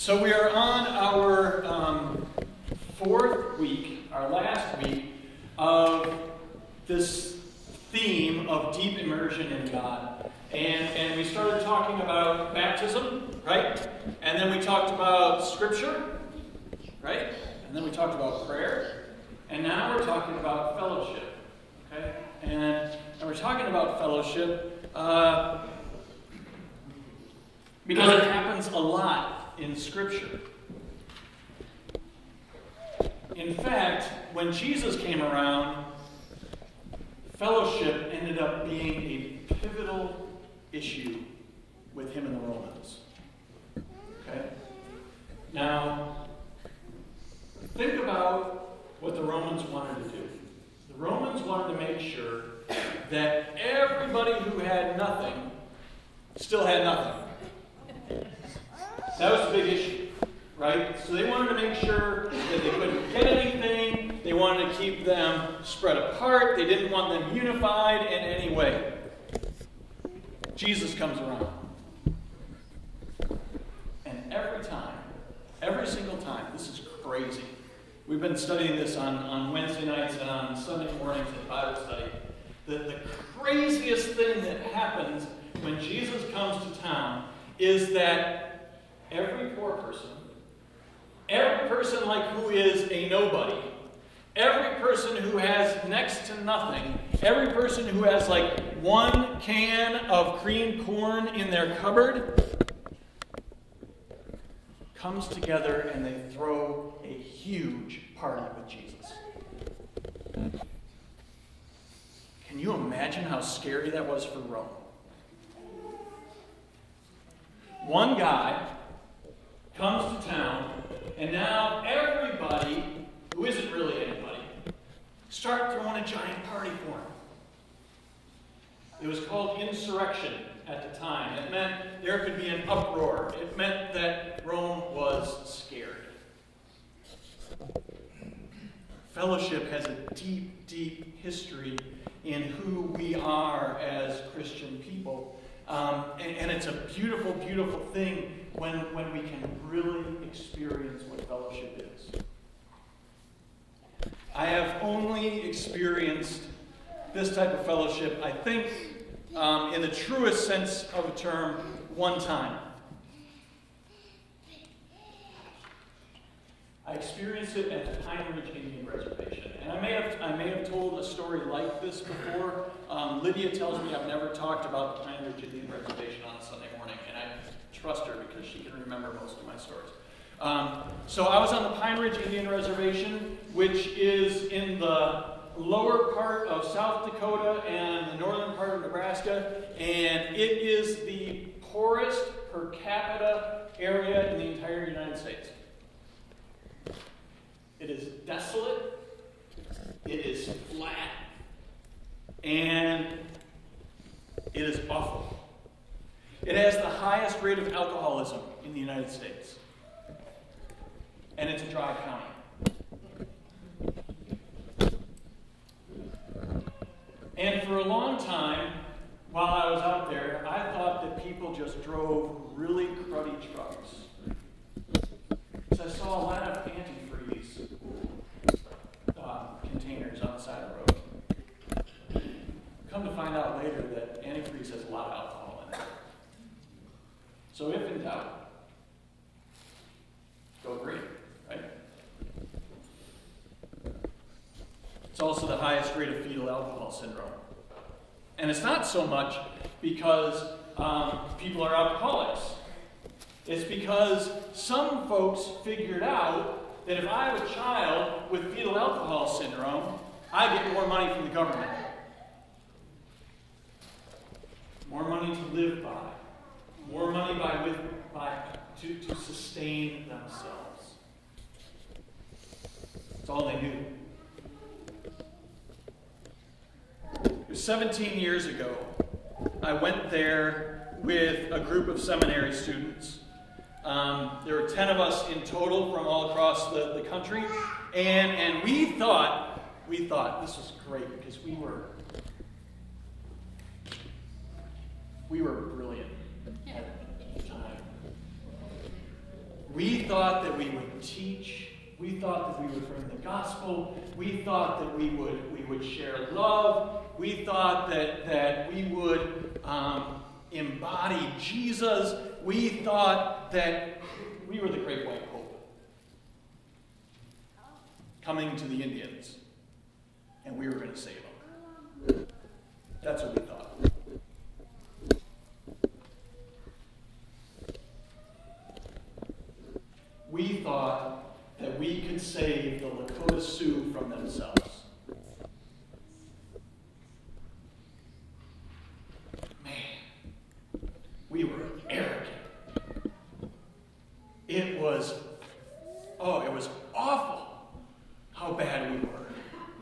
So we are on our fourth week, our last week, of this theme of deep immersion in God. And we started talking about baptism, right? And then we talked about Scripture, right? And then we talked about prayer. And now we're talking about fellowship, okay? And we're talking about fellowship because it happens a lot in Scripture. In fact, when Jesus came around, fellowship ended up being a pivotal issue with him and the Romans. Okay? Now, think about what the Romans wanted to do. The Romans wanted to make sure that everybody who had nothing still had nothing. That was the big issue, right? So they wanted to make sure that they couldn't get anything. They wanted to keep them spread apart. They didn't want them unified in any way. Jesus comes around. And every single time, this is crazy. We've been studying this on Wednesday nights and on Sunday mornings in Bible study. The craziest thing that happens when Jesus comes to town is that every poor person, every person like who is a nobody, every person who has next to nothing, every person who has like one can of cream corn in their cupboard, comes together and they throw a huge party with Jesus. Can you imagine how scary that was for Rome? One guy comes to town, and now everybody, who isn't really anybody, start throwing a giant party for him. It was called insurrection at the time. It meant there could be an uproar. It meant that Rome was scared. Fellowship has a deep, deep history in who we are as Christian people. And it's a beautiful, beautiful thing when we can really experience what fellowship is. I have only experienced this type of fellowship, I think, in the truest sense of the term, one time. I experienced it at the Pine Ridge Indian Reservation. And I may have told a story like this before. Lydia tells me I've never talked about the Pine Ridge Indian Reservation on a Sunday morning, and I trust her because she can remember most of my stories. So I was on the Pine Ridge Indian Reservation, which is in the lower part of South Dakota and the northern part of Nebraska, and it is the poorest per capita area in the entire United States. It is desolate, it is flat, and it is awful. It has the highest rate of alcoholism in the United States. And it's a dry county. And for a long time, while I was out there, I thought that people just drove really cruddy trucks. Because I saw a lot of antifreeze containers on the side of the road. Come to find out later that antifreeze has a lot of alcohol in it. So if in doubt, go green, right? It's also the highest rate of fetal alcohol syndrome. And it's not so much because people are alcoholics. It's because some folks figured out that if I have a child with fetal alcohol syndrome, I get more money from the government. More money to live by. More money to sustain themselves. That's all they knew. It was 17 years ago. I went there with a group of seminary students. There were 10 of us in total from all across the country. And we thought this was great because we were brilliant at the time. We thought that we would teach. We thought that we would bring the gospel. We thought that we would share love. We thought that we would embody Jesus. We thought that we were the great white hope coming to the Indians, and we were going to save them. That's what we thought. We thought that we could save the Lakota Sioux from themselves. Man, we were arrogant. It was awful how bad we were.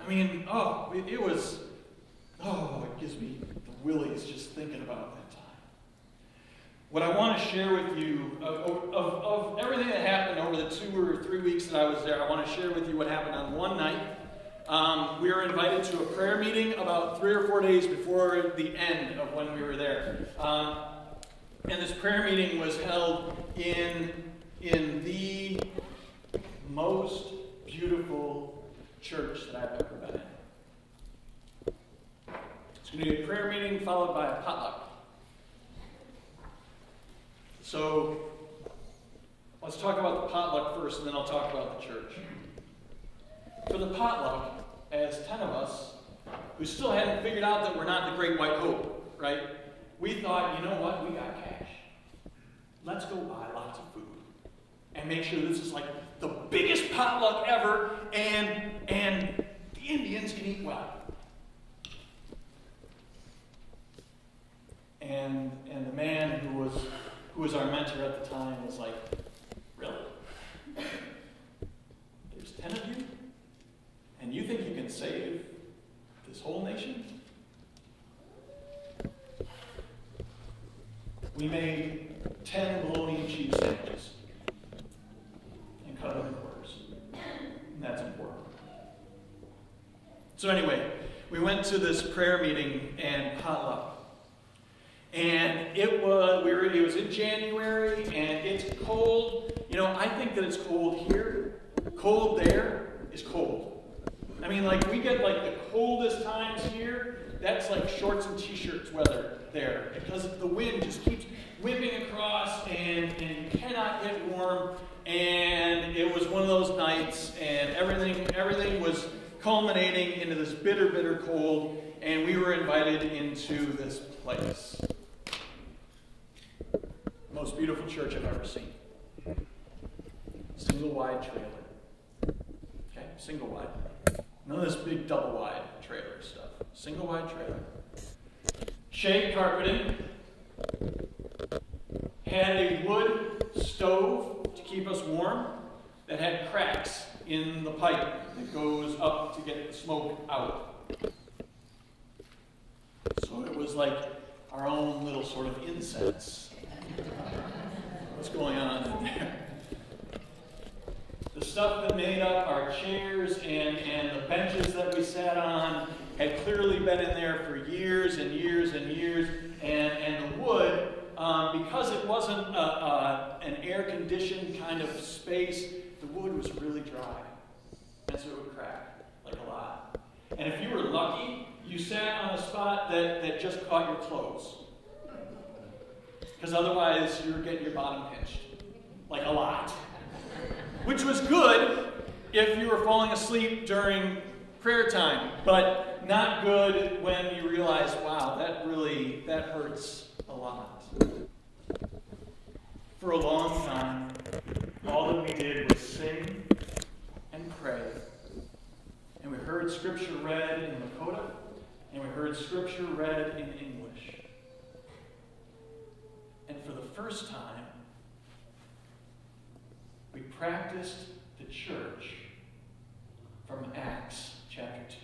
I mean, it gives me the willies just thinking about that time. What I want to share with you, of everything that happened over the 2 or 3 weeks that I was there, I want to share with you what happened on one night. We were invited to a prayer meeting about 3 or 4 days before the end of when we were there. And this prayer meeting was held in the most beautiful church that I've ever been in. It's going to be a prayer meeting followed by a potluck. So, let's talk about the potluck first, and then I'll talk about the church. For the potluck, as 10 of us, who still hadn't figured out that we're not the great white hope, right? We thought, you know what, we got cash. Let's go buy lots of food and make sure this is like the biggest potluck ever, and the Indians can eat well. And the man who was our mentor at the time was like, really? There's 10 of you? And you think you can save this whole nation? We made 10 bologna and cheese sandwiches and cut them in quarters. And that's important. So anyway, we went to this prayer meeting and potluck. And it was in January, and it's cold. You know, I think that it's cold here. Cold there is cold. I mean, like, we get like the coldest times here. That's like shorts and t-shirts weather there, because the wind just keeps whipping across, and you cannot get warm. And it was one of those nights, and everything was culminating into this bitter, bitter cold, and we were invited into this place. Most beautiful church I've ever seen. Single wide trailer. Okay, single wide. None of this big double wide trailer stuff. Single wide trailer. Shag carpeting. Had a wood stove to keep us warm that had cracks in the pipe that goes up to get the smoke out. So it was like our own little sort of incense. What's going on in there? The stuff that made up our chairs and the benches that we sat on had clearly been in there for years and years and years. And the wood, because it wasn't an air-conditioned kind of space, the wood was really dry. And so it would crack, like a lot. And if you were lucky, you sat on a spot that just caught your clothes. Because otherwise, you were getting your bottom pinched. Like a lot. Which was good if you were falling asleep during prayer time, but not good when you realize, wow, that hurts a lot. For a long time, all that we did was sing and pray. And we heard Scripture read in Lakota, and we heard Scripture read in English. And for the first time, we practiced the church from Acts chapter 2.